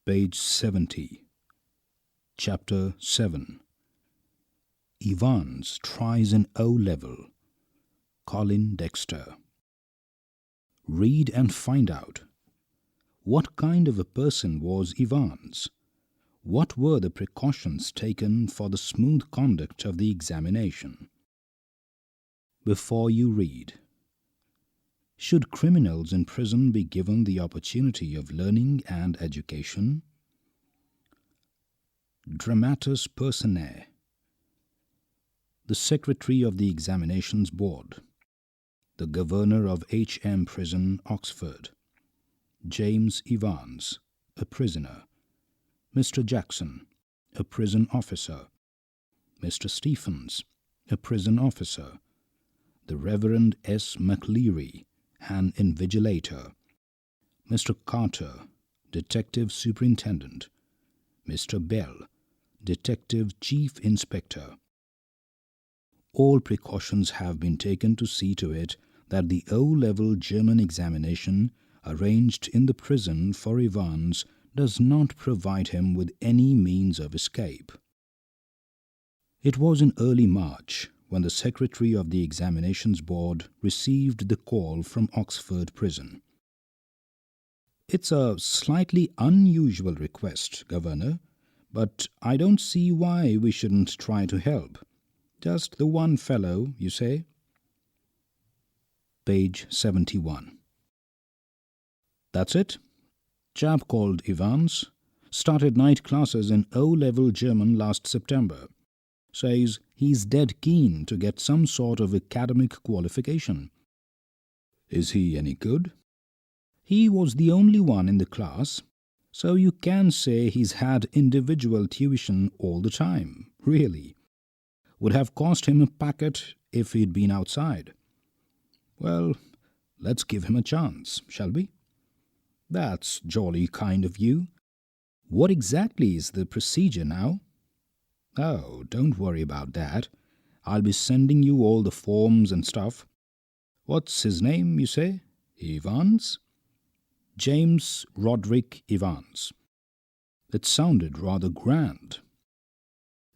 Page 70. Chapter 7. Evans tries an O-level. Colin, Dexter. Read and find out. What kind of a person was Evans? What were the precautions taken for the smooth conduct of the examination? Before you read. Should criminals in prison be given the opportunity of learning and education? Dramatis Personae. The Secretary of the Examinations Board. The Governor of H.M. Prison, Oxford. James Evans, a prisoner. Mr. Jackson, a prison officer. Mr. Stephens, a prison officer. The Reverend S. McLeary, an invigilator. Mr. Carter, Detective Superintendent. Mr. Bell, Detective Chief Inspector. All precautions have been taken to see to it that the O-level German examination arranged in the prison for Evans does not provide him with any means of escape. It was in early March when the Secretary of the Examinations Board received the call from Oxford Prison. "It's a slightly unusual request, Governor, but I don't see why we shouldn't try to help. Just the one fellow, you say?" Page 71. That's it. Chap called Evans. Started night classes in O-level German last September. Says he's dead keen to get some sort of academic qualification. Is he any good? He was the only one in the class, so you can say he's had individual tuition all the time, really. Would have cost him a packet if he'd been outside. Well, let's give him a chance, shall we? That's jolly kind of you. What exactly is the procedure now? Oh, don't worry about that. I'll be sending you all the forms and stuff. What's his name, you say? Evans? James Roderick Evans. It sounded rather grand.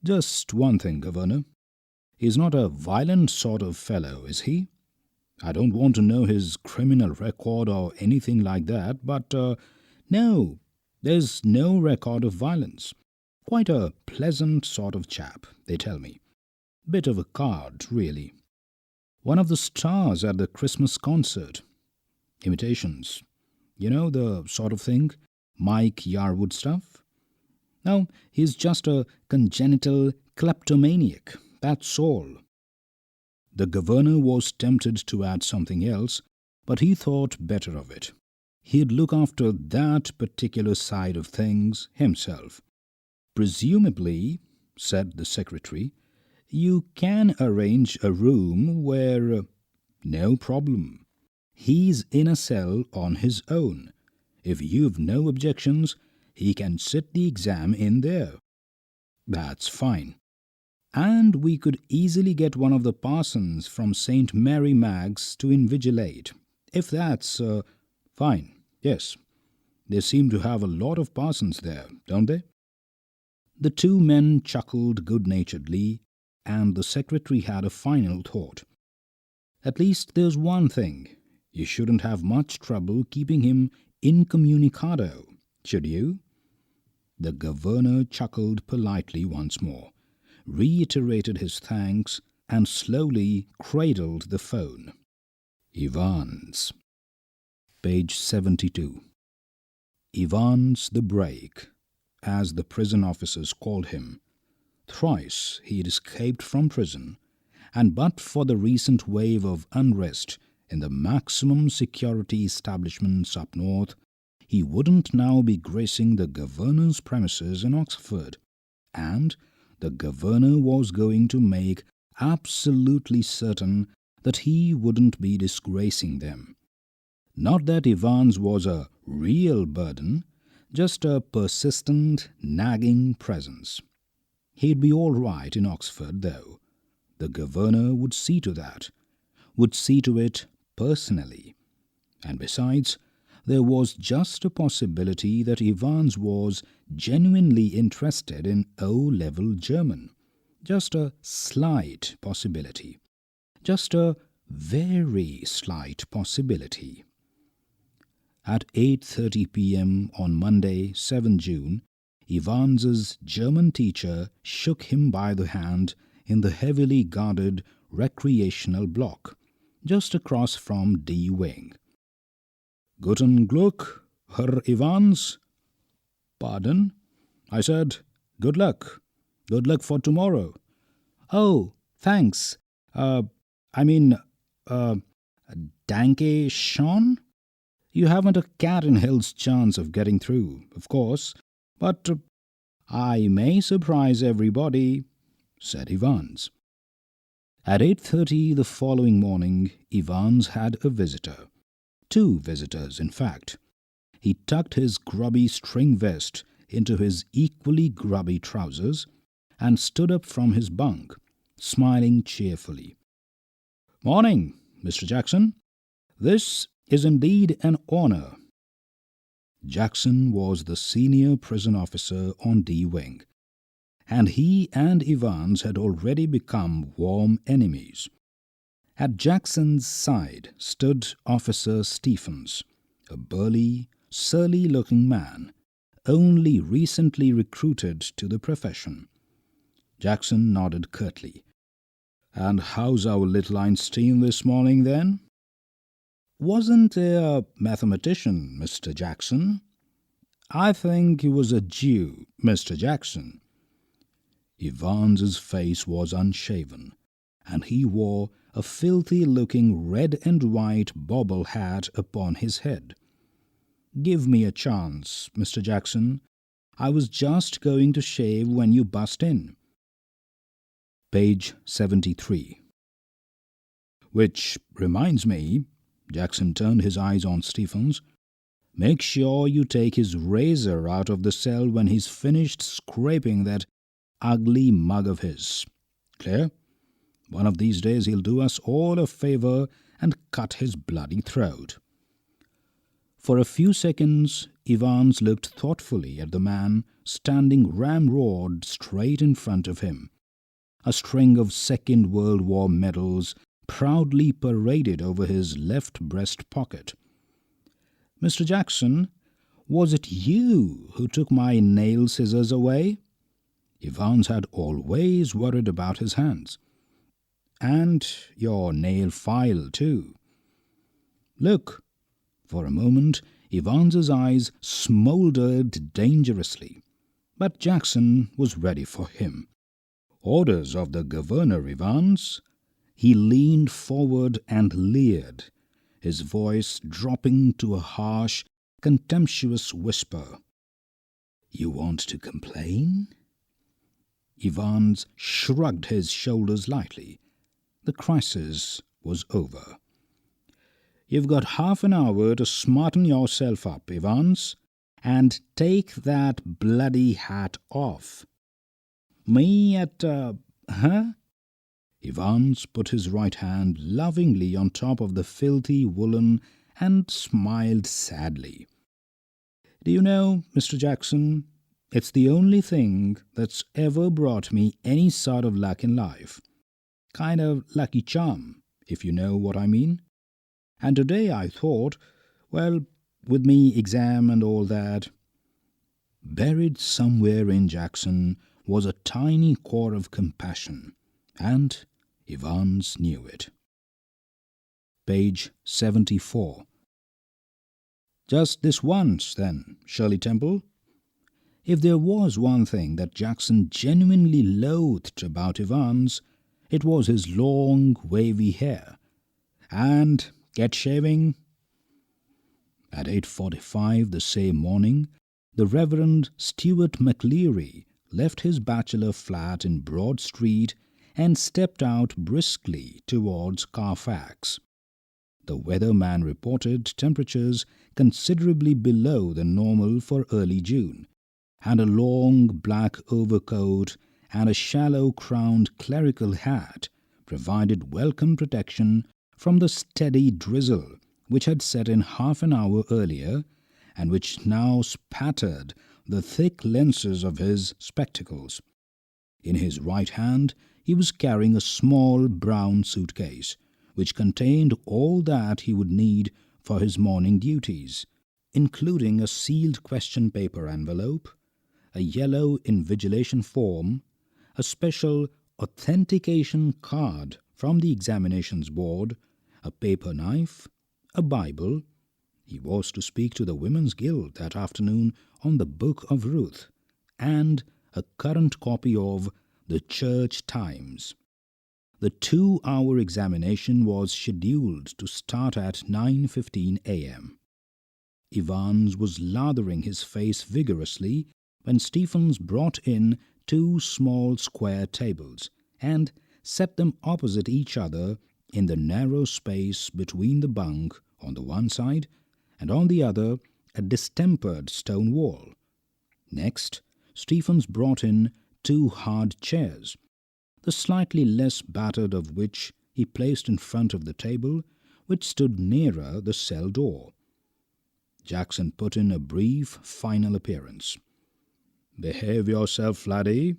Just one thing, Governor. He's not a violent sort of fellow, is he? I don't want to know his criminal record or anything like that, but no, there's no record of violence. Quite a pleasant sort of chap, they tell me. Bit of a card, really. One of the stars at the Christmas concert. Imitations. You know, the sort of thing, Mike Yarwood stuff? No, he's just a congenital kleptomaniac, that's all. The Governor was tempted to add something else, but he thought better of it. He'd look after that particular side of things himself. Presumably, said the Secretary, you can arrange a room where… No problem. He's in a cell on his own. If you've no objections, he can sit the exam in there. That's fine. And we could easily get one of the parsons from St. Mary Mag's to invigilate, if that's… fine, yes. They seem to have a lot of parsons there, don't they? The two men chuckled good-naturedly, and the Secretary had a final thought. At least there's one thing. You shouldn't have much trouble keeping him incommunicado, should you? The Governor chuckled politely once more, reiterated his thanks, and slowly cradled the phone. Evans. Page 72. Evans the Break, as the prison officers called him. Thrice he had escaped from prison, and but for the recent wave of unrest in the maximum security establishments up north, he wouldn't now be gracing the Governor's premises in Oxford, and the Governor was going to make absolutely certain that he wouldn't be disgracing them. Not that Evans was a real burden, just a persistent, nagging presence. He'd be all right in Oxford, though. The Governor would see to that, would see to it personally. And besides, there was just a possibility that Evans was genuinely interested in O-level German. Just a slight possibility. Just a very slight possibility. At 8:30 p.m. on Monday, 7 June, Evans's German teacher shook him by the hand in the heavily guarded recreational block, just across from D Wing. "Guten Glück, Herr Evans." "Pardon?" I said. "Good luck. Good luck for tomorrow." "Oh, thanks. Danke schon? You haven't a cat in hell's chance of getting through, of course, but I may surprise everybody," said Evans. At 8:30 the following morning, Evans had a visitor. 2 visitors, in fact. He tucked his grubby string vest into his equally grubby trousers and stood up from his bunk, smiling cheerfully. "Morning, Mr. Jackson. This is indeed an honor." Jackson was the senior prison officer on D Wing, and he and Evans had already become warm enemies. At Jackson's side stood Officer Stephens, a burly, surly-looking man, only recently recruited to the profession. Jackson nodded curtly. "And how's our little Einstein this morning, then?" "Wasn't a mathematician, Mr. Jackson." "I think he was a Jew, Mr. Jackson." Evans's face was unshaven, and he wore a filthy-looking red and white bobble hat upon his head. "Give me a chance, Mr. Jackson. I was just going to shave when you bust in." Page 73. "Which reminds me," Jackson turned his eyes on Stephens, "make sure you take his razor out of the cell when he's finished scraping that ugly mug of his. Clear? One of these days he'll do us all a favor and cut his bloody throat." For a few seconds, Evans looked thoughtfully at the man standing ramrodded straight in front of him. A string of Second World War medals proudly paraded over his left breast pocket. "Mr. Jackson, was it you who took my nail scissors away?" Evans had always worried about his hands. "And your nail file, too." "Look." For a moment, Evans's eyes smouldered dangerously. But Jackson was ready for him. "Orders of the governor, Evans." He leaned forward and leered, his voice dropping to a harsh, contemptuous whisper. "You want to complain?" Evans shrugged his shoulders lightly. The crisis was over. "You've got half an hour to smarten yourself up, Evans, and take that bloody hat off." "Me at, huh?" Evans put his right hand lovingly on top of the filthy woolen and smiled sadly. "Do you know, Mr. Jackson, it's the only thing that's ever brought me any sort of luck in life. Kind of lucky charm, if you know what I mean. And today I thought, well, with me exam and all that." Buried somewhere in Jackson was a tiny core of compassion, and Evans knew it. Page 74. "Just this once, then, Shirley Temple?" If there was one thing that Jackson genuinely loathed about Evans, it was his long, wavy hair. "And get shaving?" At 8:45 the same morning, the Reverend Stuart McLeary left his bachelor flat in Broad Street and stepped out briskly towards Carfax. The weatherman reported temperatures considerably below the normal for early June, and a long black overcoat and a shallow-crowned clerical hat provided welcome protection from the steady drizzle which had set in half an hour earlier and which now spattered the thick lenses of his spectacles. In his right hand he was carrying a small brown suitcase, which contained all that he would need for his morning duties, including a sealed question paper envelope, a yellow invigilation form, a special authentication card from the examinations board, a paper knife, a Bible. He was to speak to the Women's Guild that afternoon on the Book of Ruth, and a current copy of the Church Times. The 2-hour examination was scheduled to start at 9:15 a.m. Evans was lathering his face vigorously when Stephens brought in 2 small square tables and set them opposite each other in the narrow space between the bunk on the one side and on the other a distempered stone wall. Next, Stephens brought in 2 hard chairs, the slightly less battered of which he placed in front of the table, which stood nearer the cell door. Jackson put in a brief final appearance. "Behave yourself, laddie."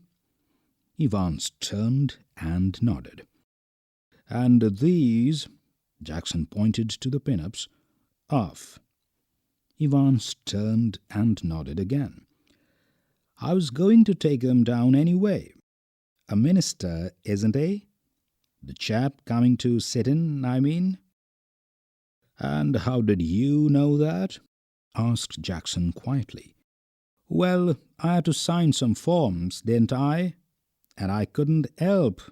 Evans turned and nodded. "And these," Jackson pointed to the pin-ups, "off." Evans turned and nodded again. "I was going to take them down anyway. A minister, isn't he? The chap coming to sit in, I mean." "And how did you know that?" asked Jackson quietly. "Well, I had to sign some forms, didn't I? And I couldn't help."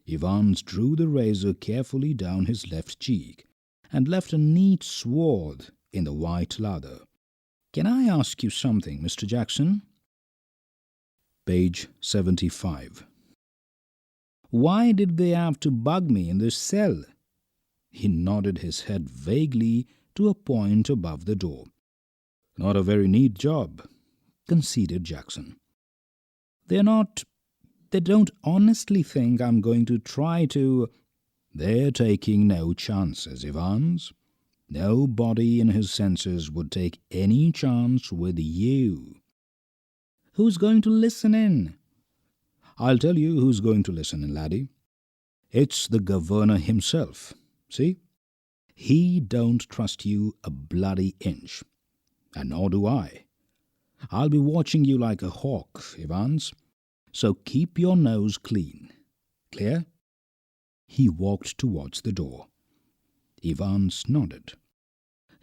Evans drew the razor carefully down his left cheek and left a neat swath in the white lather. "Can I ask you something, Mr. Jackson?" Page 75. "Why did they have to bug me in this cell?" He nodded his head vaguely to a point above the door. "Not a very neat job," conceded Jackson. They don't honestly think I'm going to try to—" "They're taking no chances, Evans. Nobody in his senses would take any chance with you." "Who's going to listen in?" "I'll tell you who's going to listen in, laddie. It's the governor himself. See? He don't trust you a bloody inch. And nor do I. I'll be watching you like a hawk, Evans. So keep your nose clean. Clear?" He walked towards the door. Evans nodded.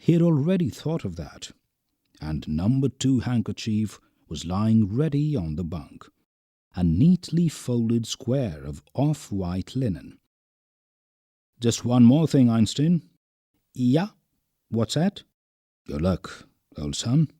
He had already thought of that, and number 2 handkerchief was lying ready on the bunk, a neatly folded square of off-white linen. "Just one more thing, Einstein." "Yeah? What's that?" "Good luck, old son."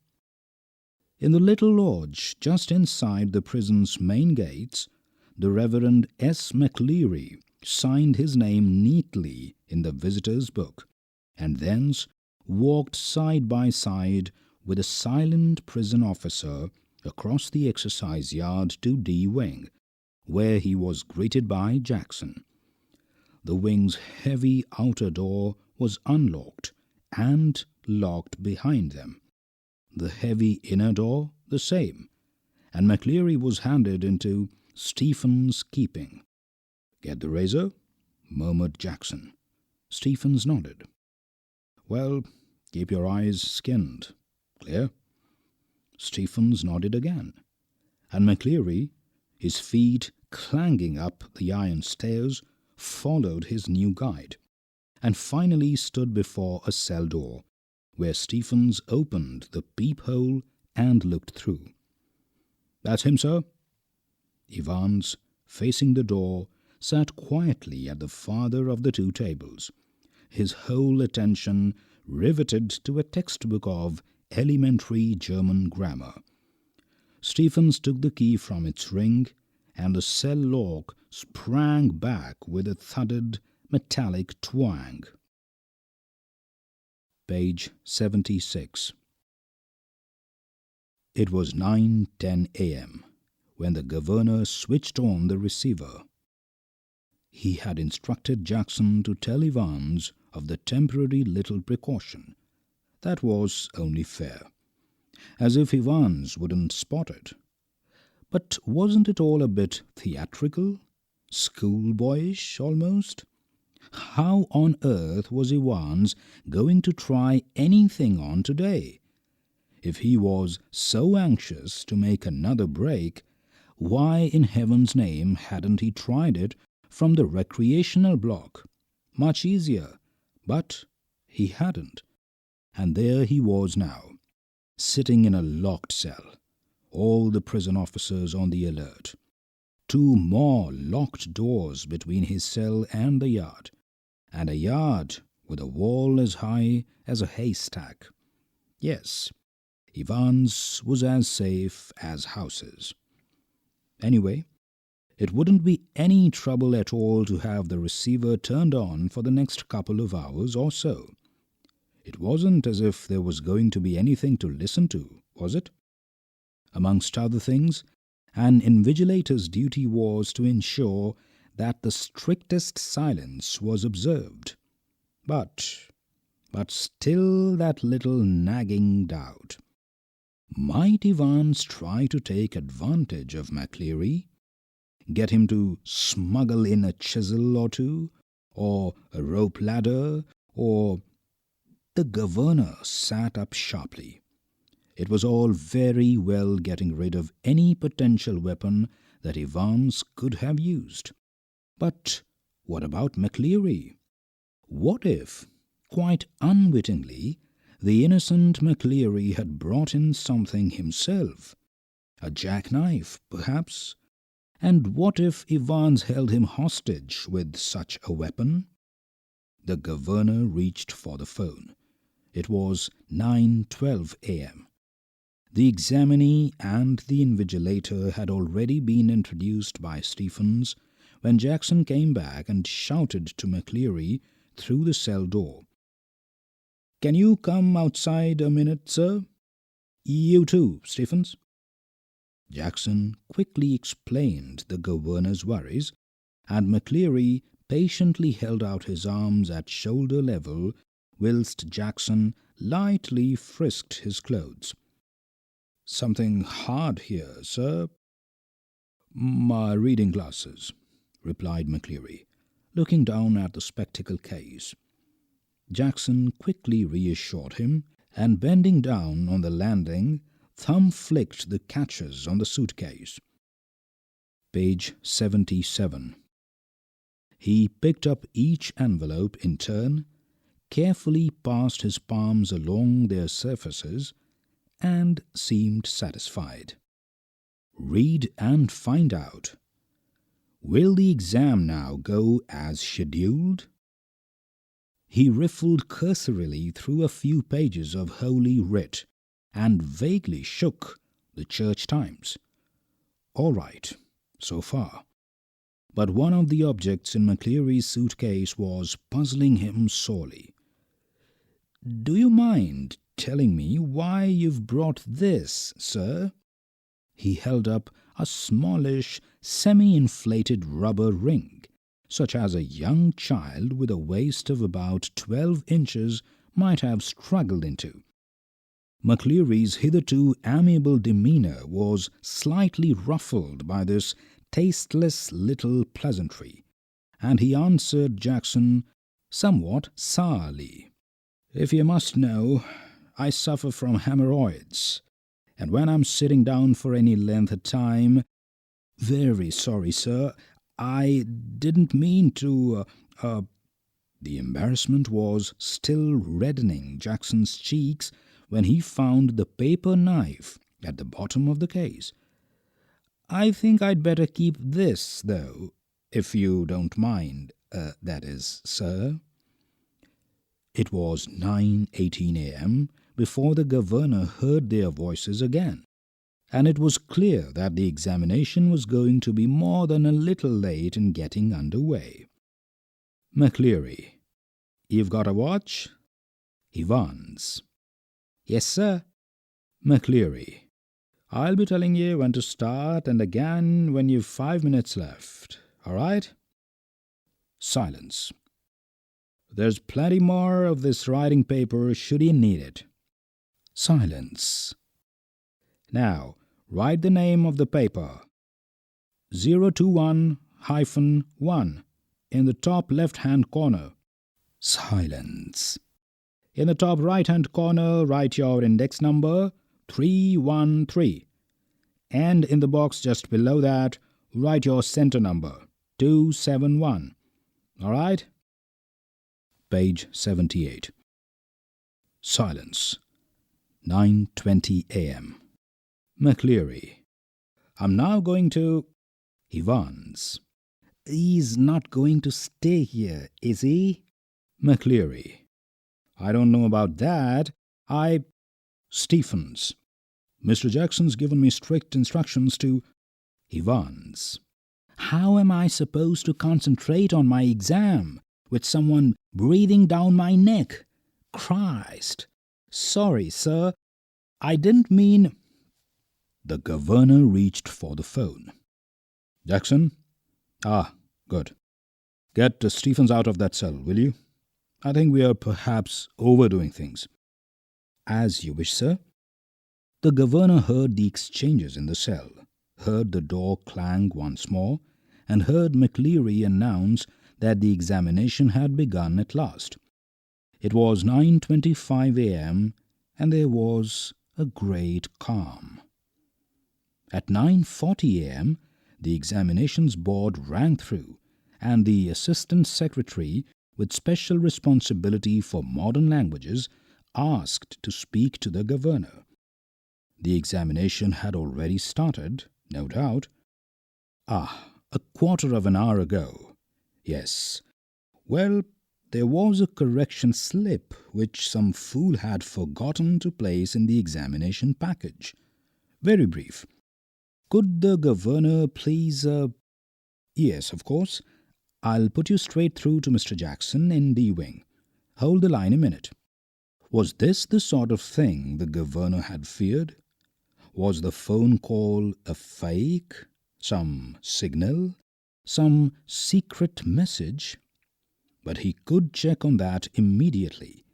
In the little lodge just inside the prison's main gates, the Reverend S. McLeary signed his name neatly in the visitor's book, and thence walked side by side with a silent prison officer across the exercise yard to D Wing, where he was greeted by Jackson. The wing's heavy outer door was unlocked and locked behind them. The heavy inner door the same, and McLeary was handed into Stephens' keeping. "Get the razor?" murmured Jackson. Stephens nodded. "Well, keep your eyes skinned. Clear?" Stephens nodded again, and McLeary, his feet clanging up the iron stairs, followed his new guide, and finally stood before a cell door, where Stephens opened the peephole and looked through. "That's him, sir." Evans, facing the door, sat quietly at the farther of the 2 tables, his whole attention riveted to a textbook of elementary German grammar. Stephens took the key from its ring, and the cell lock sprang back with a thudded, metallic twang. Page 76. It was 9:10 a.m. when the governor switched on the receiver. he had instructed Jackson to tell Evans of the temporary little precaution. That was only fair. As if Evans wouldn't spot it. But wasn't it all a bit theatrical? Schoolboyish, almost? How on earth was Evans going to try anything on today? If he was so anxious to make another break, why in heaven's name hadn't he tried it from the recreational block? Much easier. But he hadn't. And there he was now, sitting in a locked cell, all the prison officers on the alert. 2 more locked doors between his cell and the yard, and a yard with a wall as high as a haystack. Yes, Evans was as safe as houses. Anyway, it wouldn't be any trouble at all to have the receiver turned on for the next couple of hours or so. It wasn't as if there was going to be anything to listen to, was it? Amongst other things, an invigilator's duty was to ensure that the strictest silence was observed. But still that little nagging doubt. Might Evans try to take advantage of McCleary? Get him to smuggle in a chisel or two, or a rope ladder, or... The governor sat up sharply. It was all very well getting rid of any potential weapon that Evans could have used. But what about McCleary? What if, quite unwittingly, the innocent McCleary had brought in something himself? A jackknife, perhaps? And what if Evans held him hostage with such a weapon? The governor reached for the phone. It was 9:12 a.m. The examinee and the invigilator had already been introduced by Stephens when Jackson came back and shouted to McCleary through the cell door. "Can you come outside a minute, sir?" "You too, Stephens." Jackson quickly explained the governor's worries, and McCleary patiently held out his arms at shoulder level whilst Jackson lightly frisked his clothes. "Something hard here, sir?" "My reading glasses," replied McCleary, looking down at the spectacle case. Jackson quickly reassured him, and bending down on the landing, thumb-flicked the catches on the suitcase. Page 77. He picked up each envelope in turn, carefully passed his palms along their surfaces, and seemed satisfied. Read and find out. Will the exam now go as scheduled? He riffled cursorily through a few pages of Holy Writ and vaguely shook the Church Times. All right, so far. But one of the objects in McCleary's suitcase was puzzling him sorely. "Do you mind telling me why you've brought this, sir?" He held up a smallish, semi-inflated rubber ring, such as a young child with a waist of about 12 inches might have struggled into. McCleary's hitherto amiable demeanour was slightly ruffled by this tasteless little pleasantry, and he answered Jackson somewhat sourly. "If you must know, I suffer from hemorrhoids, and when I'm sitting down for any length of time— Very sorry, sir, I didn't mean to— The embarrassment was still reddening Jackson's cheeks when he found the paper knife at the bottom of the case. "I think I'd better keep this, though, if you don't mind, that is, sir." It was 9:18 a.m. before the governor heard their voices again, and it was clear that the examination was going to be more than a little late in getting underway. "McCleary, you've got a watch?" "Evans." "Yes, sir." "McCleary, I'll be telling you when to start and again when you've 5 minutes left, all right?" Silence. There's plenty more of this writing paper should he need it. Silence. Now, write the name of the paper. 021-1 in the top left-hand corner. Silence. In the top right-hand corner, write your index number 313. And in the box just below that, write your center number 271. All right? Page 78. Silence. 9:20 a.m. McCleary. I'm now going to... Evans. He's not going to stay here, is he? McCleary. I don't know about that. Stephens. Mr. Jackson's given me strict instructions to... Evans. How am I supposed to concentrate on my exam with someone breathing down my neck? Christ. Sorry, sir. I didn't mean... The governor reached for the phone. Jackson? Ah, good. Get Stephens out of that cell, will you? I think we are perhaps overdoing things. As you wish, sir. The governor heard the exchanges in the cell, heard the door clang once more, and heard McCleary announce that the examination had begun at last. It was 9:25 a.m., and there was a great calm. At 9:40 a.m., the examinations board rang through, and the assistant secretary, with special responsibility for modern languages, asked to speak to the governor. The examination had already started, no doubt. A quarter of an hour ago. Yes. Well, there was a correction slip which some fool had forgotten to place in the examination package. Very brief. Could the governor please... Yes, of course. I'll put you straight through to Mr. Jackson in D wing. Hold the line a minute. Was this the sort of thing the governor had feared? Was the phone call a fake? Some signal? Some secret message? But he could check on that immediately.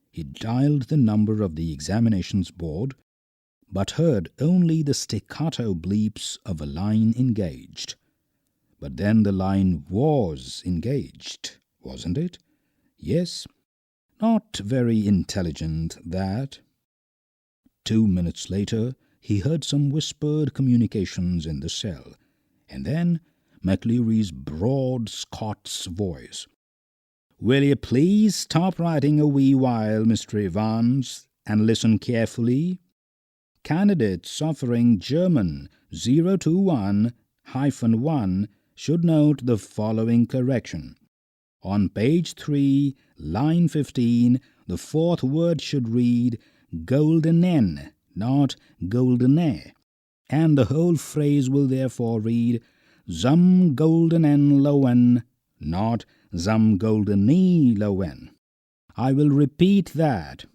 He dialed the number of the examinations board, but heard only the staccato bleeps of a line engaged. But then the line was engaged, wasn't it? Yes. Not very intelligent, that. 2 minutes later, he heard some whispered communications in the cell, and then McCleary's broad Scots voice. Will you please stop writing a wee while, Mr. Evans, and listen carefully? Candidates offering German 021-1 should note the following correction. On page 3, line 15, the fourth word should read goldenen, not goldene, and the whole phrase will therefore read zum goldenen lowen, not zum goldene lowen. I will repeat that.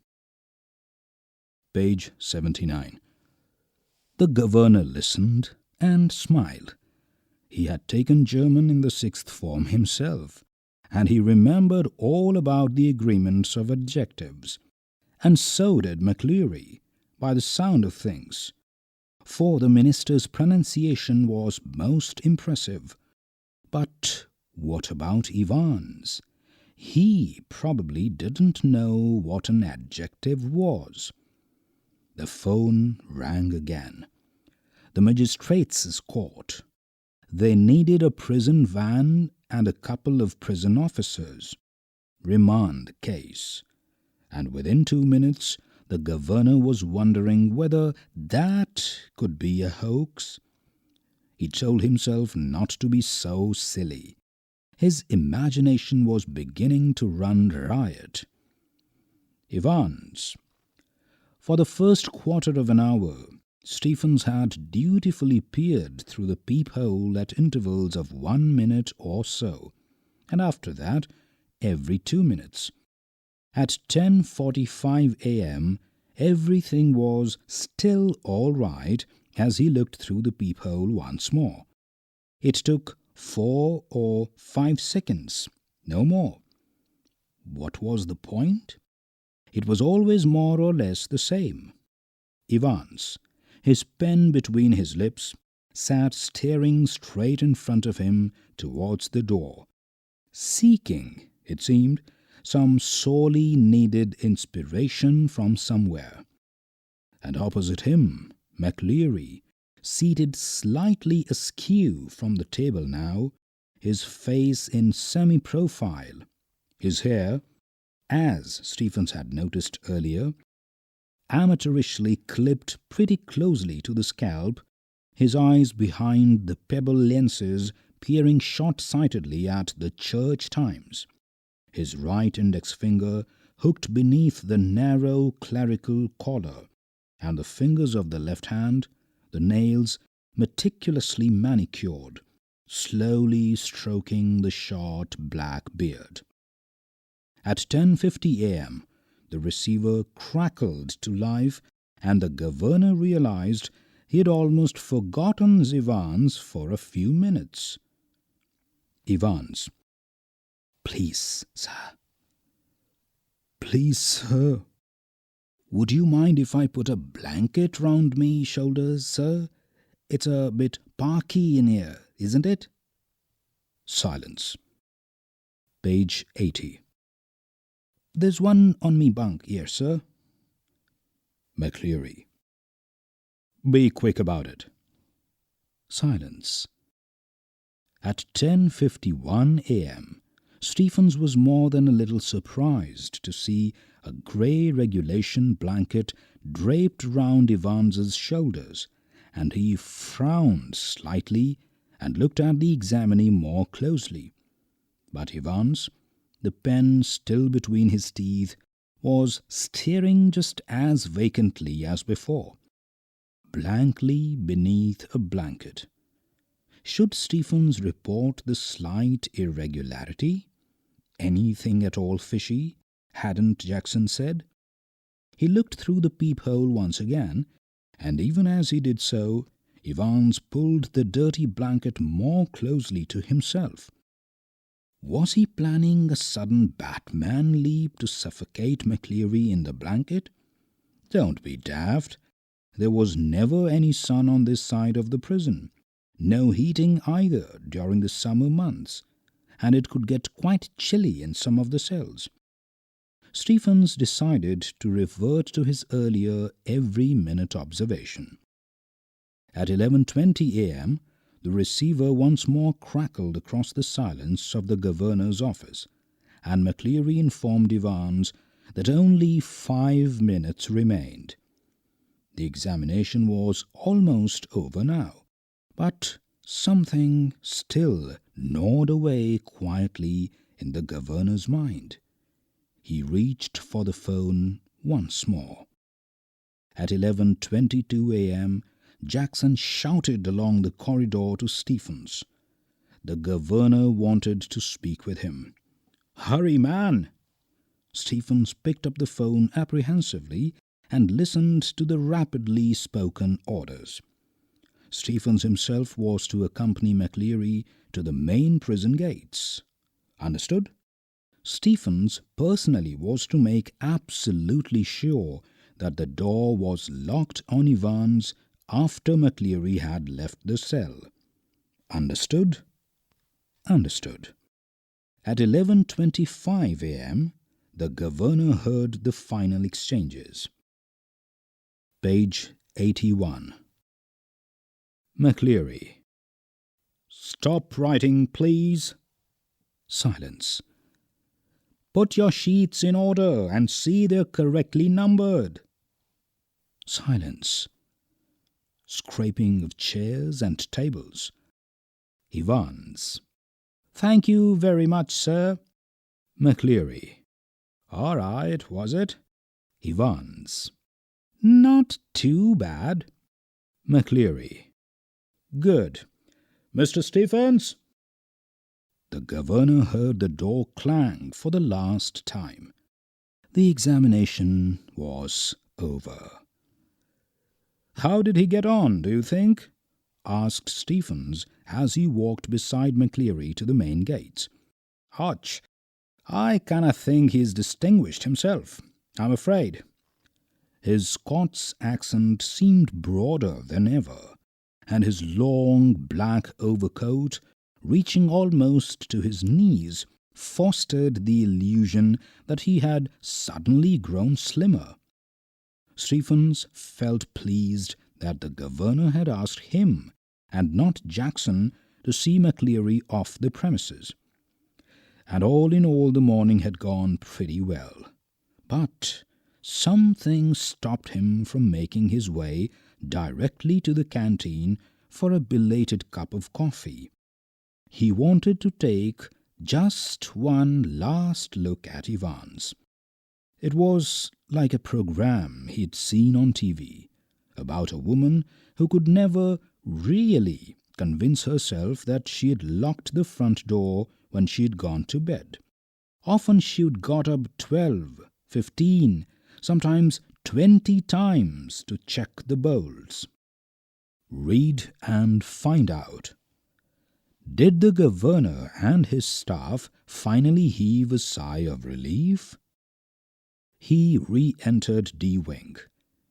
Page 79. The governor listened and smiled. He had taken German in the sixth form himself, and he remembered all about the agreements of adjectives. And so did McCleary, by the sound of things, for the minister's pronunciation was most impressive. But what about Evans? He probably didn't know what an adjective was. The phone rang again. The magistrates' court. They needed a prison van and a couple of prison officers. Remand case. And within 2 minutes, the governor was wondering whether that could be a hoax. He told himself not to be so silly. His imagination was beginning to run riot. Evans. For the first quarter of an hour, Stephens had dutifully peered through the peephole at intervals of 1 minute or so, and after that, every 2 minutes. At 10:45 a.m., everything was still all right as he looked through the peephole once more. It took 4 or 5 seconds, no more. What was the point? It was always more or less the same. Evans, his pen between his lips, sat staring straight in front of him towards the door, seeking, it seemed, some sorely needed inspiration from somewhere. And opposite him, McLeary, seated slightly askew from the table now, his face in semi-profile, his hair, as Stephens had noticed earlier, amateurishly clipped pretty closely to the scalp, his eyes behind the pebble lenses peering short-sightedly at the Church Times, his right index finger hooked beneath the narrow clerical collar, and the fingers of the left hand, the nails meticulously manicured, slowly stroking the short black beard. At 10:50 a.m., the receiver crackled to life, and the governor realized he had almost forgotten Evans for a few minutes. Evans. Please, sir. Please, sir. Would you mind if I put a blanket round me shoulders, sir? It's a bit parky in here, isn't it? Silence. Page 80. There's one on me bunk here, sir. McLeary. Be quick about it. Silence. At 10:51 a.m., Stephens was more than a little surprised to see a grey regulation blanket draped round Evans's shoulders, and he frowned slightly and looked at the examinee more closely. But Evans, the pen still between his teeth, was staring just as vacantly as before, blankly beneath a blanket. Should Stephens report the slight irregularity? Anything at all fishy, hadn't Jackson said? He looked through the peephole once again, and even as he did so, Evans pulled the dirty blanket more closely to himself. Was he planning a sudden Batman leap to suffocate McLeary in the blanket? Don't be daft. There was never any sun on this side of the prison, no heating either during the summer months, and it could get quite chilly in some of the cells. Stephens decided to revert to his earlier every-minute observation. At 11:20 a.m., the receiver once more crackled across the silence of the governor's office, and McLeary informed Evans that only 5 minutes remained. The examination was almost over now, but something still gnawed away quietly in the governor's mind. He reached for the phone once more. At 11:22 a.m., Jackson shouted along the corridor to Stephens. The governor wanted to speak with him. "Hurry, man!" Stephens picked up the phone apprehensively and listened to the rapidly spoken orders. Stephens himself was to accompany McLeary to the main prison gates. Understood? Stephens personally was to make absolutely sure that the door was locked on Evans after McLeary had left the cell. Understood? Understood. At 11:25 a.m., the governor heard the final exchanges. Page 81. McLeary. Stop writing, please. Silence. Put your sheets in order and see they're correctly numbered. Silence. Scraping of chairs and tables. Evans. Thank you very much, sir. McLeary. All right, was it? Evans. Not too bad. McLeary. Good. Mr. Stephens? The governor heard the door clang for the last time. The examination was over. How did he get on, do you think? asked Stephens as he walked beside McCleary to the main gates. "Hotch, I kinda think he's distinguished himself, I'm afraid." His Scots accent seemed broader than ever, and his long black overcoat, reaching almost to his knees, fostered the illusion that he had suddenly grown slimmer. Stephens felt pleased that the governor had asked him and not Jackson to see McCleary off the premises. And all in all the morning had gone pretty well. But something stopped him from making his way directly to the canteen for a belated cup of coffee. He wanted to take just one last look at Evans. It was like a program he'd seen on TV about a woman who could never really convince herself that she had locked the front door when she had gone to bed. Often she had got up 12, 15, sometimes 20 times to check the bolts. Read and find out. Did the governor and his staff finally heave a sigh of relief? He re-entered D-Wing,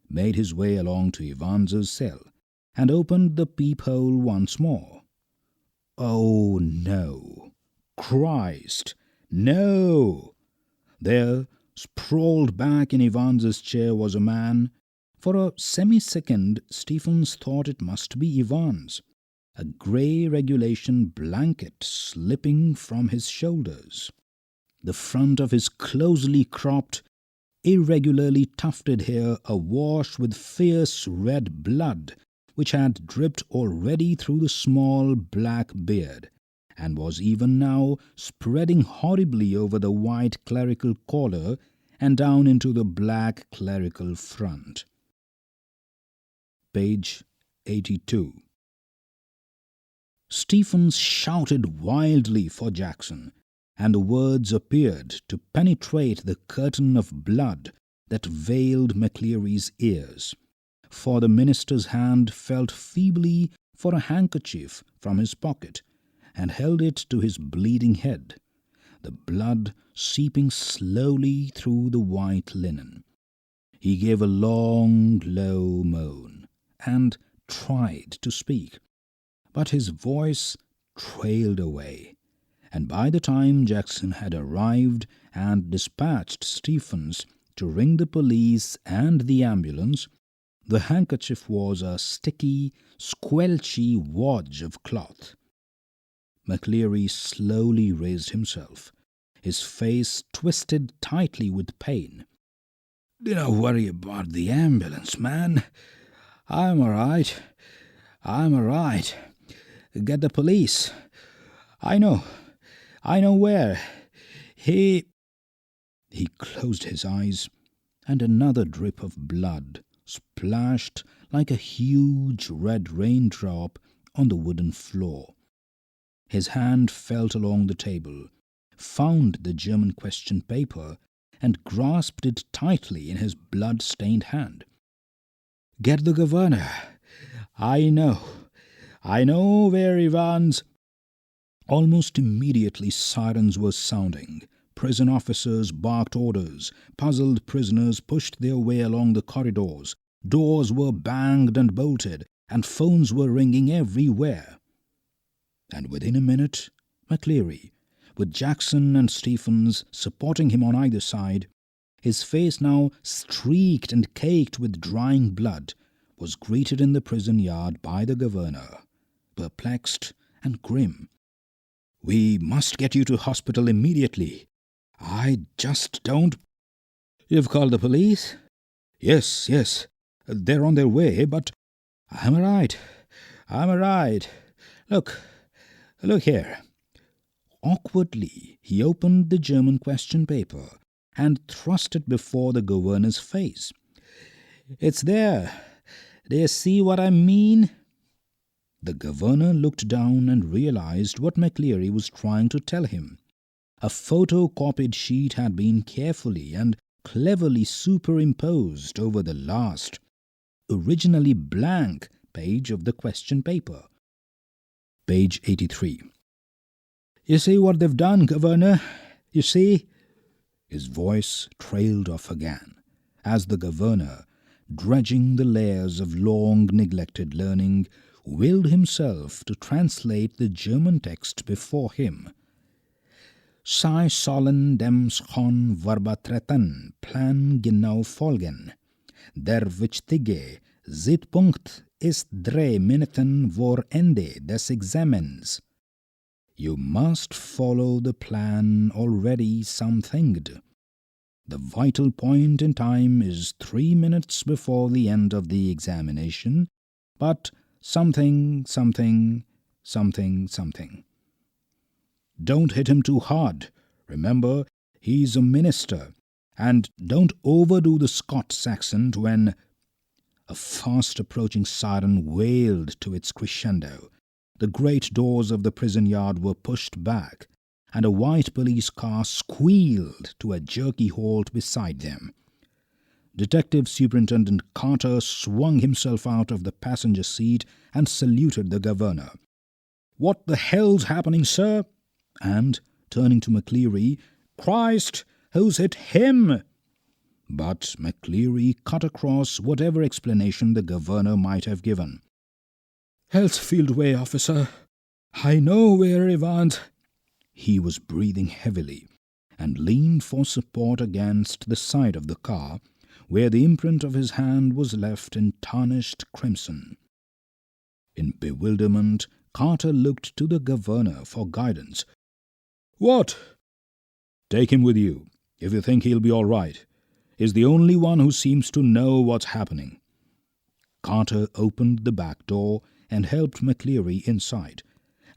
made his way along to Evans's cell, and opened the peephole once more. Oh no! Christ! No! There, sprawled back in Evans's chair, was a man. For a semi-second, Stephens thought it must be Evans, a grey regulation blanket slipping from his shoulders. The front of his closely cropped, irregularly tufted hair awash with fierce red blood, which had dripped already through the small black beard, and was even now spreading horribly over the white clerical collar and down into the black clerical front. Page 82. Stephens shouted wildly for Jackson, and the words appeared to penetrate the curtain of blood that veiled McCleary's ears, for the minister's hand felt feebly for a handkerchief from his pocket and held it to his bleeding head, the blood seeping slowly through the white linen. He gave a long, low moan and tried to speak, but his voice trailed away, and by the time Jackson had arrived and dispatched Stephens to ring the police and the ambulance, the handkerchief was a sticky, squelchy wodge of cloth. McCleary slowly raised himself, his face twisted tightly with pain. "Don't worry about the ambulance, man. I'm all right. Get the police. I know where. He closed his eyes, and another drip of blood splashed like a huge red raindrop on the wooden floor. His hand felt along the table, found the German question paper, and grasped it tightly in his blood-stained hand. "Get the governor. I know where Evans." Almost immediately sirens were sounding. Prison officers barked orders. Puzzled prisoners pushed their way along the corridors. Doors were banged and bolted, and phones were ringing everywhere. And within a minute, McCleary, with Jackson and Stephens supporting him on either side, his face now streaked and caked with drying blood, was greeted in the prison yard by the governor, perplexed and grim. "We must get you to hospital immediately. I just don't—" "You've called the police?" Yes. They're on their way, but I'm all right. Look here." Awkwardly, he opened the German question paper and thrust it before the governor's face. "It's there. Do you see what I mean?" The governor looked down and realized what McCleary was trying to tell him. A photocopied sheet had been carefully and cleverly superimposed over the last, originally blank, page of the question paper. Page 83. "You see what they've done, Governor? You see?" His voice trailed off again, as the governor, dredging the layers of long-neglected learning, willed himself to translate the German text before him. "Sie sollen dem schon verbetreten Plan genau folgen. Der wichtige Zeitpunkt ist 3 Minuten vor Ende des Examens." You must follow the plan already somethinged. The vital point in time is 3 minutes before the end of the examination, but something. Don't hit him too hard. Remember, he's a minister. And don't overdo the Scots accent when... A fast-approaching siren wailed to its crescendo. The great doors of the prison yard were pushed back, and a white police car squealed to a jerky halt beside them. Detective Superintendent Carter swung himself out of the passenger seat and saluted the governor. "What the hell's happening, sir?" And, turning to McCleary, "Christ, who's hit him?" But McCleary cut across whatever explanation the governor might have given. "Hellsfield Way, officer. I know where Evans—" He was breathing heavily and leaned for support against the side of the car, where the imprint of his hand was left in tarnished crimson. In bewilderment, Carter looked to the governor for guidance. "What?" "Take him with you, if you think he'll be all right. He's the only one who seems to know what's happening." Carter opened the back door and helped McCleary inside,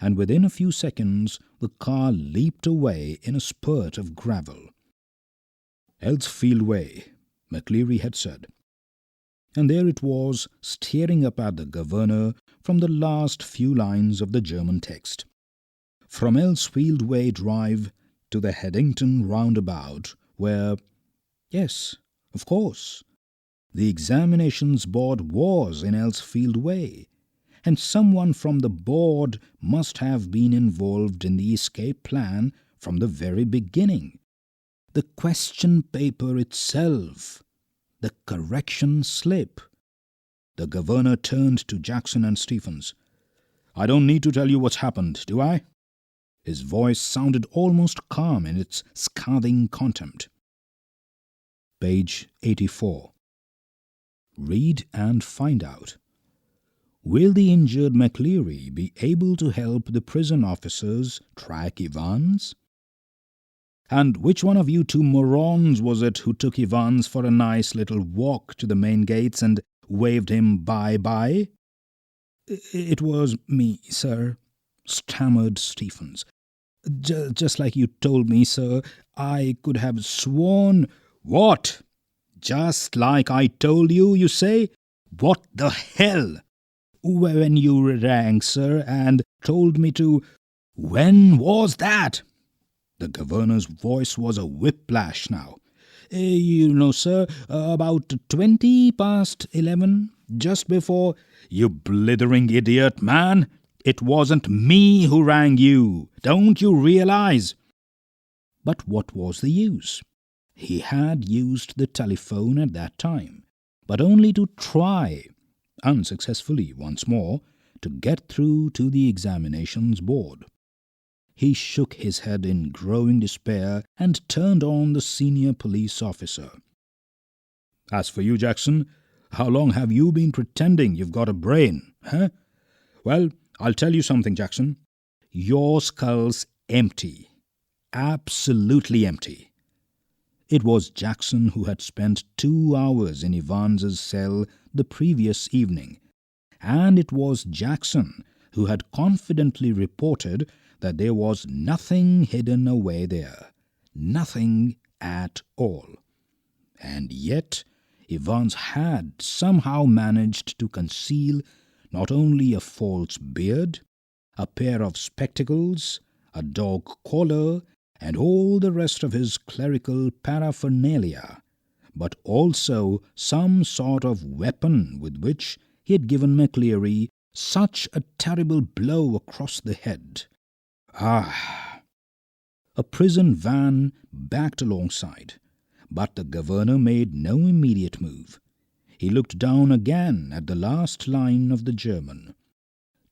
and within a few seconds the car leaped away in a spurt of gravel. "Hellsfield Way," McCleary had said. And there it was, staring up at the governor from the last few lines of the German text. From Hellsfield Way Drive to the Headington roundabout, where, yes, of course, the examinations board was in Hellsfield Way, and someone from the board must have been involved in the escape plan from the very beginning. The question paper itself, the correction slip. The governor turned to Jackson and Stephens. "I don't need to tell you what's happened, do I?" His voice sounded almost calm in its scathing contempt. Page 84. Read and find out. Will the injured McCleary be able to help the prison officers track Evans? And which one of you two morons was it who took Evans for a nice little walk to the main gates and waved him bye-bye? "It was me, sir," stammered Stephens. Just like you told me, sir. I could have sworn—" "What? Just like I told you, you say? What the hell?" "When you rang, sir, and told me to—" "When was that?" The governor's voice was a whiplash now. You know, sir, about 20 past 11, just before—" "You blithering idiot, man! It wasn't me who rang you. Don't you realize?" But what was the use? He had used the telephone at that time, but only to try, unsuccessfully once more, to get through to the examinations board. He shook his head in growing despair and turned on the senior police officer. "As for you, Jackson, how long have you been pretending you've got a brain, huh? Well, I'll tell you something, Jackson. Your skull's empty. Absolutely empty." It was Jackson who had spent 2 hours in Evans's cell the previous evening, and it was Jackson who had confidently reported that there was nothing hidden away there, nothing at all. And yet Evans had somehow managed to conceal not only a false beard, a pair of spectacles, a dog collar, and all the rest of his clerical paraphernalia, but also some sort of weapon with which he had given McLeary such a terrible blow across the head. Ah! A prison van backed alongside, but the governor made no immediate move. He looked down again at the last line of the German.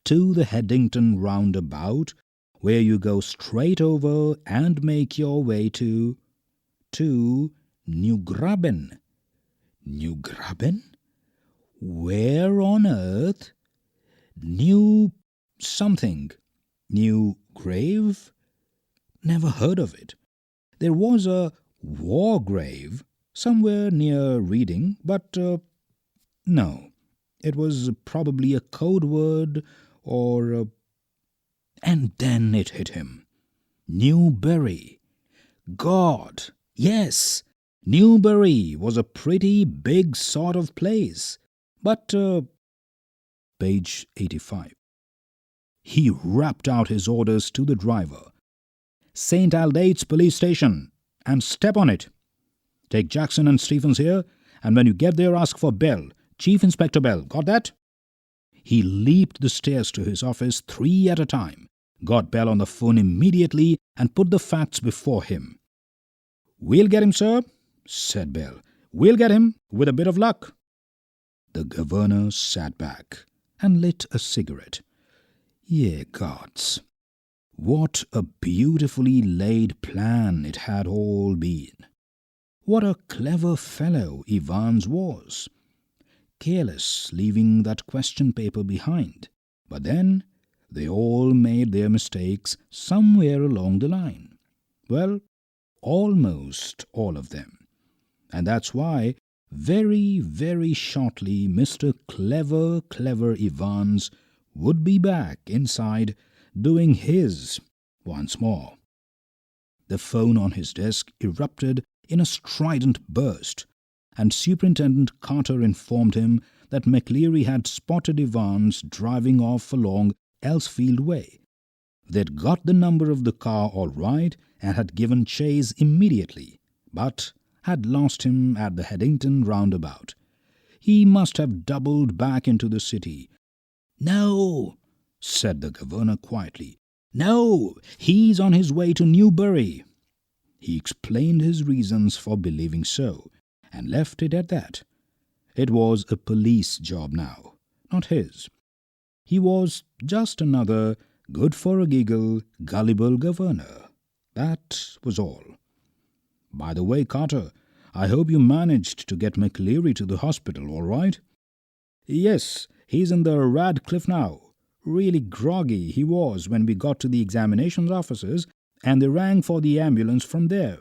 To the Headington roundabout, where you go straight over and make your way to New Graben. New Graben? Where on earth? New something. New grave? Never heard of it. There was a war grave somewhere near Reading, but no. It was probably a code word or... And then it hit him. Newbury. God, yes, Newbury was a pretty big sort of place. But, page 85. He rapped out his orders to the driver. St. Aldate's police station, and step on it. Take Jackson and Stephens here, and when you get there ask for Bell, Chief Inspector Bell, got that? He leaped the stairs to his office 3 at a time, got Bell on the phone immediately and put the facts before him. We'll get him, sir, said Bell. We'll get him, with a bit of luck. The governor sat back and lit a cigarette. Ye gods, what a beautifully laid plan it had all been. What a clever fellow Evans was. Careless, leaving that question paper behind. But then they all made their mistakes somewhere along the line. Well, almost all of them. And that's why very, very shortly Mr. Clever Evans would be back inside doing his once more. The phone on his desk erupted in a strident burst, and Superintendent Carter informed him that McLeary had spotted Evans driving off along Elsfield Way. They'd got the number of the car all right and had given chase immediately, but had lost him at the Headington roundabout. He must have doubled back into the city. No, said the governor quietly. No, he's on his way to Newbury. He explained his reasons for believing so, and left it at that. It was a police job now, not his. He was just another good-for-a-giggle, gullible governor. That was all. By the way, Carter, I hope you managed to get McLeary to the hospital, all right? Yes, he's in the Radcliffe now. Really groggy he was when we got to the examinations offices, and they rang for the ambulance from there.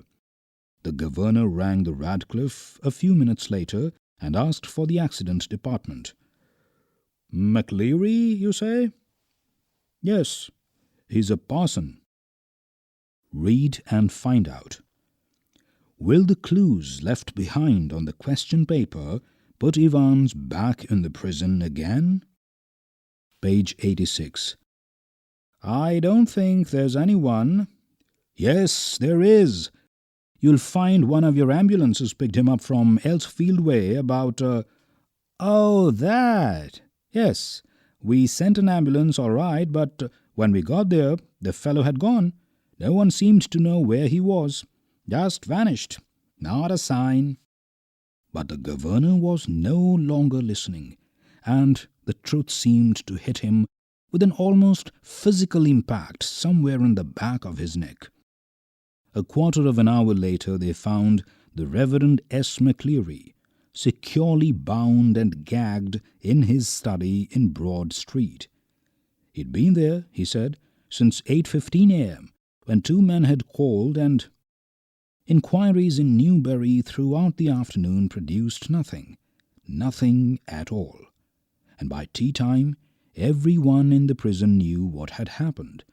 The governor rang the Radcliffe a few minutes later and asked for the accident department. McLeary, you say? Yes, he's a parson. Read and find out. Will the clues left behind on the question paper put Evans back in the prison again? Page 86. I don't think there's anyone. Yes, there is. You'll find one of your ambulances picked him up from Elsfield Way about... Oh, that! Yes, we sent an ambulance all right, but when we got there, the fellow had gone. No one seemed to know where he was. Just vanished. Not a sign. But the governor was no longer listening, and the truth seemed to hit him with an almost physical impact somewhere in the back of his neck. A quarter of an hour later they found the Reverend S. McLeary, securely bound and gagged in his study in Broad Street. He'd been there, he said, since 8:15 a.m., when 2 men had called, and inquiries in Newbury throughout the afternoon produced nothing at all. And by tea-time, everyone in the prison knew what had happened.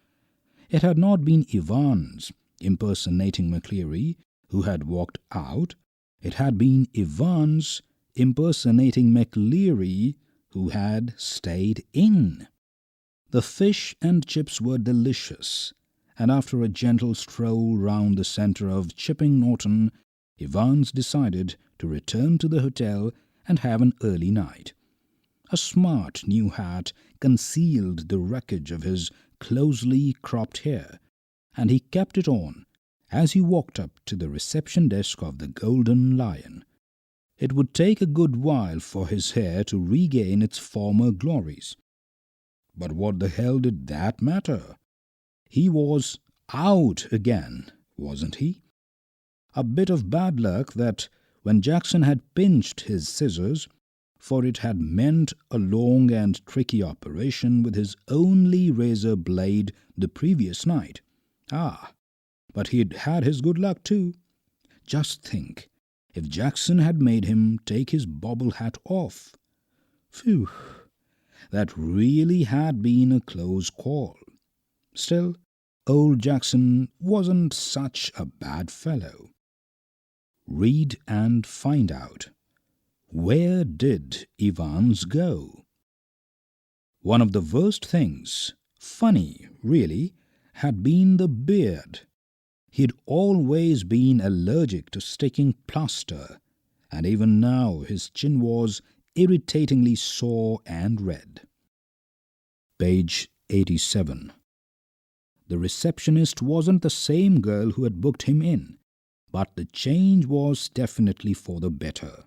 It had not been Evans impersonating McLeary who had walked out. It had been Evans impersonating McLeary who had stayed in. The fish and chips were delicious, and after a gentle stroll round the centre of Chipping Norton, Evans decided to return to the hotel and have an early night. A smart new hat concealed the wreckage of his closely cropped hair, and he kept it on as he walked up to the reception desk of the Golden Lion. It would take a good while for his hair to regain its former glories. But what the hell did that matter? He was out again, wasn't he? A bit of bad luck that when Jackson had pinched his scissors, for it had meant a long and tricky operation with his only razor blade the previous night. But he'd had his good luck too. Just think, if Jackson had made him take his bobble hat off. Phew, that really had been a close call. Still, old Jackson wasn't such a bad fellow. Read and find out. Where did Evans go? One of the worst things, funny really, had been the beard. He'd always been allergic to sticking plaster, and even now his chin was irritatingly sore and red. Page 87. The receptionist wasn't the same girl who had booked him in, but the change was definitely for the better.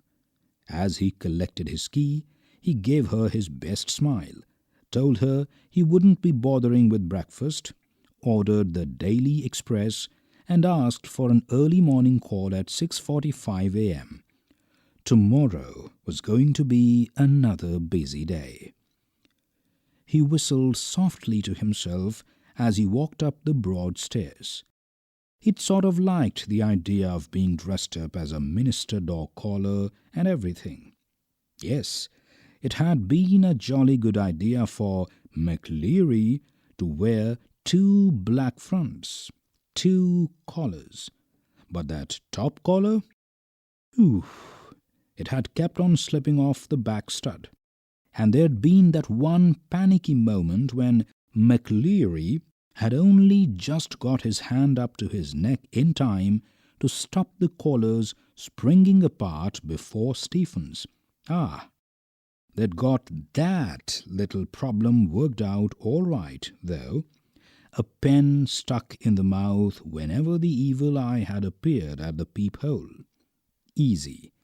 As he collected his key, he gave her his best smile, told her he wouldn't be bothering with breakfast, ordered the Daily Express, and asked for an early morning call at 6:45 a.m. Tomorrow was going to be another busy day. He whistled softly to himself as he walked up the broad stairs. He'd sort of liked the idea of being dressed up as a minister dog collar and everything. Yes, it had been a jolly good idea for McLeary to wear 2 black fronts, 2 collars. But that top collar? It had kept on slipping off the back stud. And there'd been that one panicky moment when McLeary had only just got his hand up to his neck in time to stop the collars springing apart before Stephen's. They'd got that little problem worked out all right, though. A pen stuck in the mouth whenever the evil eye had appeared at the peephole. Easy.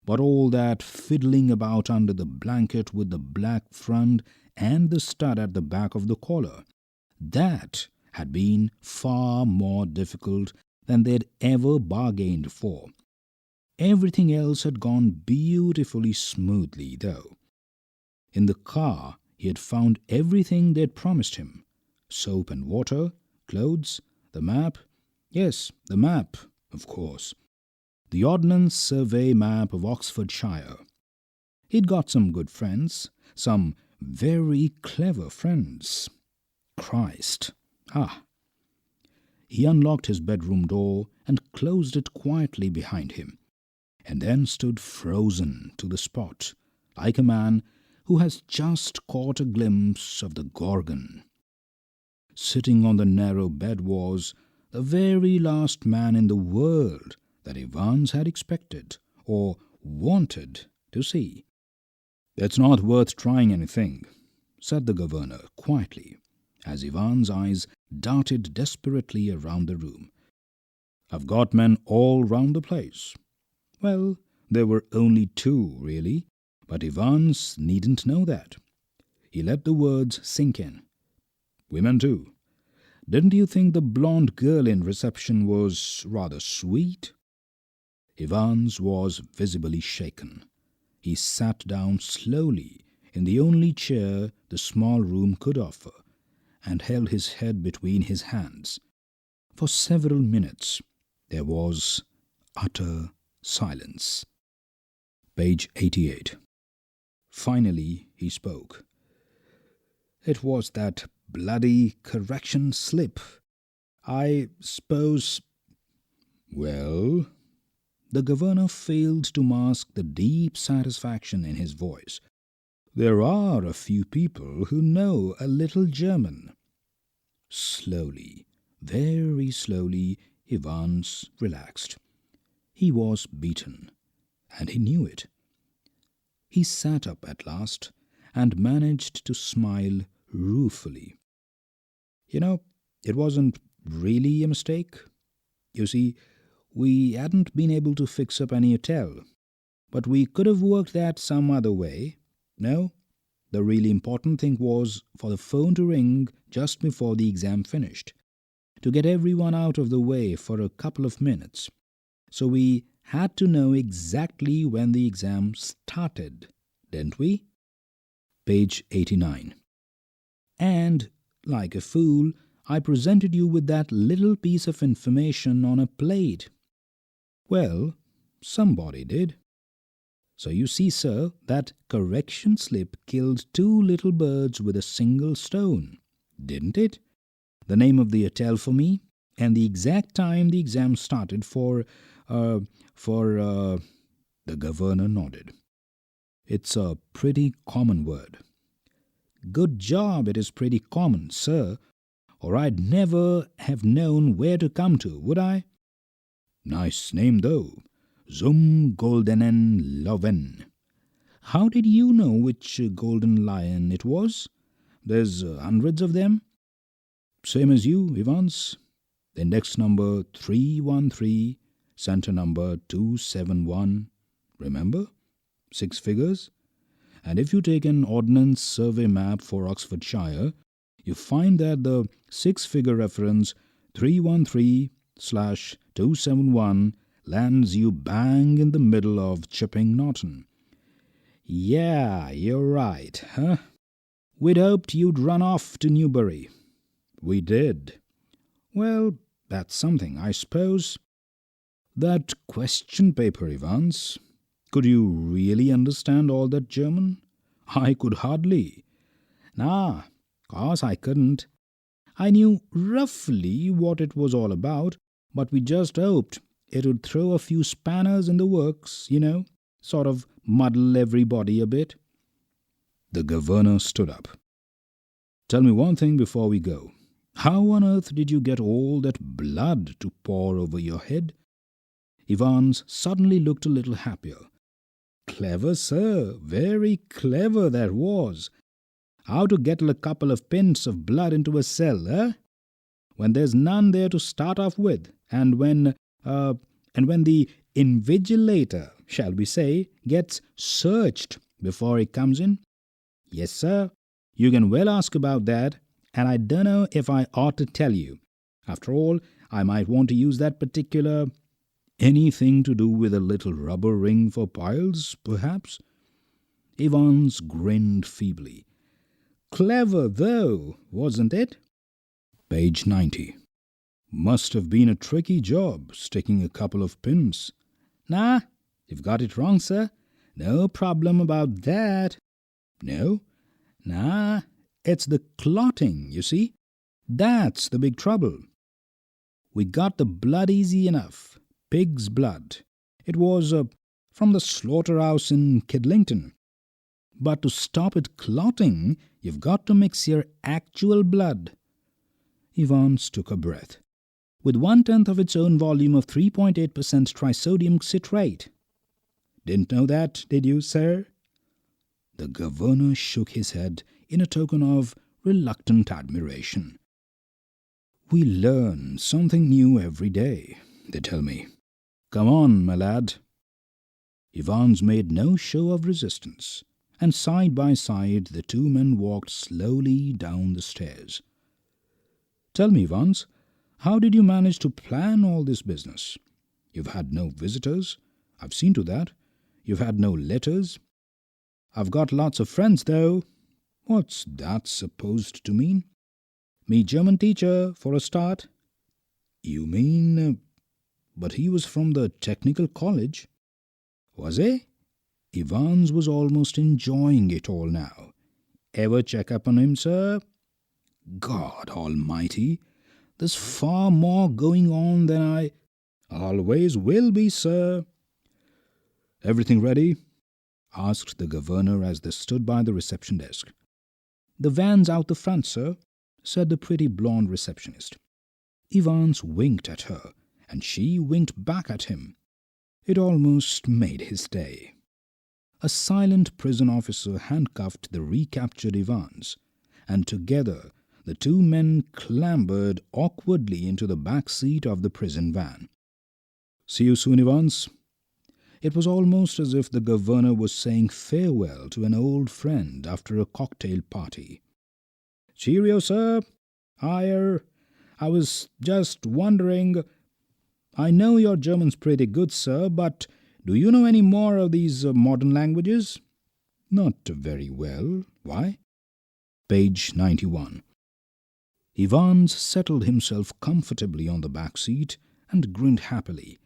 But all that fiddling about under the blanket with the black front and the stud at the back of the collar, that had been far more difficult than they'd ever bargained for. Everything else had gone beautifully smoothly, though. In the car, he had found everything they'd promised him. Soap and water, clothes, the map. Yes, the map, of course. The Ordnance Survey map of Oxfordshire. He'd got some good friends, some very clever friends. Christ. He unlocked his bedroom door and closed it quietly behind him, and then stood frozen to the spot, like a man who has just caught a glimpse of the Gorgon. Sitting on the narrow bed was the very last man in the world that Evans had expected or wanted to see. "It's not worth trying anything," said the governor quietly, as Evans' eyes darted desperately around the room. "I've got men all round the place." Well, there were only 2, really, but Evans needn't know that. He let the words sink in. "Women too. Didn't you think the blonde girl in reception was rather sweet?" Evans was visibly shaken. He sat down slowly in the only chair the small room could offer, and held his head between his hands. For several minutes there was utter silence. Page 88. Finally he spoke. "It was that bloody correction slip. I suppose—" "Well?" The governor failed to mask the deep satisfaction in his voice. "There are a few people who know a little German." Slowly, very slowly, Evans relaxed. He was beaten, and he knew it. He sat up at last and managed to smile ruefully. You know, it wasn't really a mistake. You see, we hadn't been able to fix up any hotel, but we could have worked that some other way. No, the really important thing was for the phone to ring just before the exam finished, to get everyone out of the way for a couple of minutes. So we had to know exactly when the exam started, didn't we? Page 89. And, like a fool, I presented you with that little piece of information on a plate. Well, somebody did. So you see, sir, that correction slip killed two little birds with a single stone, didn't it? The name of the hotel for me, and the exact time the exam started the governor nodded. It's a pretty common word. Good job, it is pretty common, sir, or I'd never have known where to come to, would I? Nice name, though. Zum Goldenen Löwen. How did you know which golden lion it was? There's hundreds of them. Same as you, Evans. Index number 313, center number 271. Remember? 6 figures. And if you take an Ordnance Survey map for Oxfordshire, you find that the 6-figure reference 313/271 lands you bang in the middle of Chipping Norton. Yeah, you're right, huh? We'd hoped you'd run off to Newbury. We did. Well, that's something, I suppose. That question paper, Evans. Could you really understand all that German? I could hardly. Nah, course I couldn't. I knew roughly what it was all about, but we just hoped it would throw a few spanners in the works, sort of muddle everybody a bit. The governor stood up. Tell me one thing before we go. How on earth did you get all that blood to pour over your head? Evans suddenly looked a little happier. Clever, sir, very clever that was. How to get a couple of pints of blood into a cell, when there's none there to start off with, and when the invigilator, shall we say, gets searched before he comes in? Yes, sir, you can well ask about that, and I don't know if I ought to tell you. After all, I might want to use that particular... Anything to do with a little rubber ring for piles, perhaps? Evans grinned feebly. Clever, though, wasn't it? Page 90. Must have been a tricky job, sticking a couple of pins. Nah, you've got it wrong, sir. No problem about that. No? Nah, it's the clotting, you see. That's the big trouble. We got the blood easy enough. Pig's blood. It was from the slaughterhouse in Kidlington. But to stop it clotting, you've got to mix your actual blood. Evans took a breath. With 1/10 of its own volume of 3.8% trisodium citrate. Didn't know that, did you, sir? The governor shook his head in a token of reluctant admiration. We learn something new every day, they tell me. Come on, my lad. Evans made no show of resistance, and side by side the two men walked slowly down the stairs. Tell me, Evans, how did you manage to plan all this business? You've had no visitors. I've seen to that. You've had no letters. I've got lots of friends, though. What's that supposed to mean? Me German teacher, for a start. You mean... But he was from the technical college. Was he? Evans was almost enjoying it all now. Ever check up on him, sir? God almighty, there's far more going on than I... Always will be, sir. Everything ready? Asked the governor as they stood by the reception desk. The van's out the front, sir, said the pretty blonde receptionist. Evans winked at her, and she winked back at him. It almost made his day. A silent prison officer handcuffed the recaptured Evans, and together the two men clambered awkwardly into the back seat of the prison van. "See you soon, Evans." It was almost as if the governor was saying farewell to an old friend after a cocktail party. "Cheerio, sir. I was just wondering. I know your German's pretty good, sir, but do you know any more of these modern languages?" "Not very well. Why?" Page 91. Evans settled himself comfortably on the back seat and grinned happily.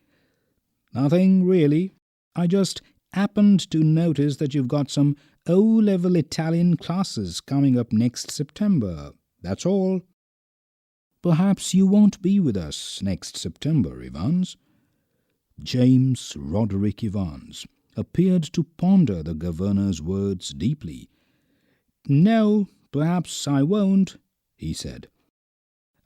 "Nothing, really. I just happened to notice that you've got some O-level Italian classes coming up next September. That's all." "Perhaps you won't be with us next September, Evans." James Roderick Evans appeared to ponder the governor's words deeply. "No, perhaps I won't," he said.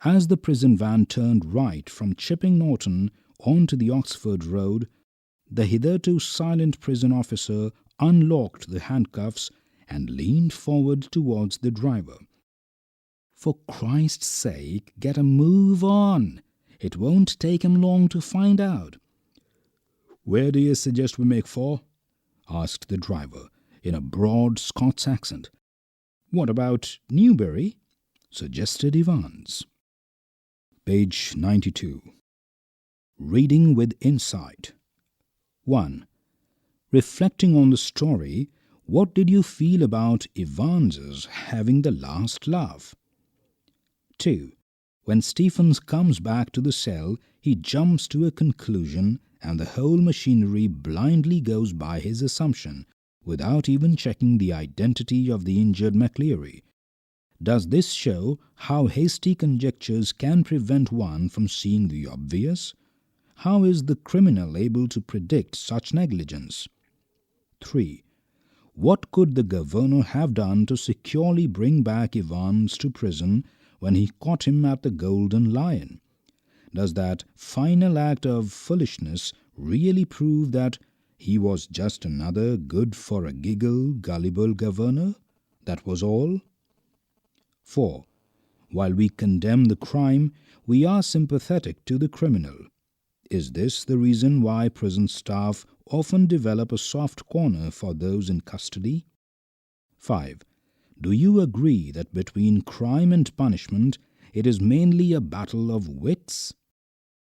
As the prison van turned right from Chipping Norton onto the Oxford Road, the hitherto silent prison officer unlocked the handcuffs and leaned forward towards the driver. "For Christ's sake, get a move on. It won't take him long to find out." "Where do you suggest we make for?" asked the driver in a broad Scots accent. "What about Newbury?" suggested Evans. Page 92. Reading with insight. 1. Reflecting on the story, what did you feel about Evans's having the last laugh? 2. When Stephens comes back to the cell, he jumps to a conclusion and the whole machinery blindly goes by his assumption, without even checking the identity of the injured McLeary. Does this show how hasty conjectures can prevent one from seeing the obvious? How is the criminal able to predict such negligence? 3. What could the governor have done to securely bring back Evans to prison when he caught him at the Golden Lion? Does that final act of foolishness really prove that he was just another good-for-a-giggle gullible governor? That was all? 4. While we condemn the crime, we are sympathetic to the criminal. Is this the reason why prison staff often develop a soft corner for those in custody? 5. Do you agree that between crime and punishment, it is mainly a battle of wits?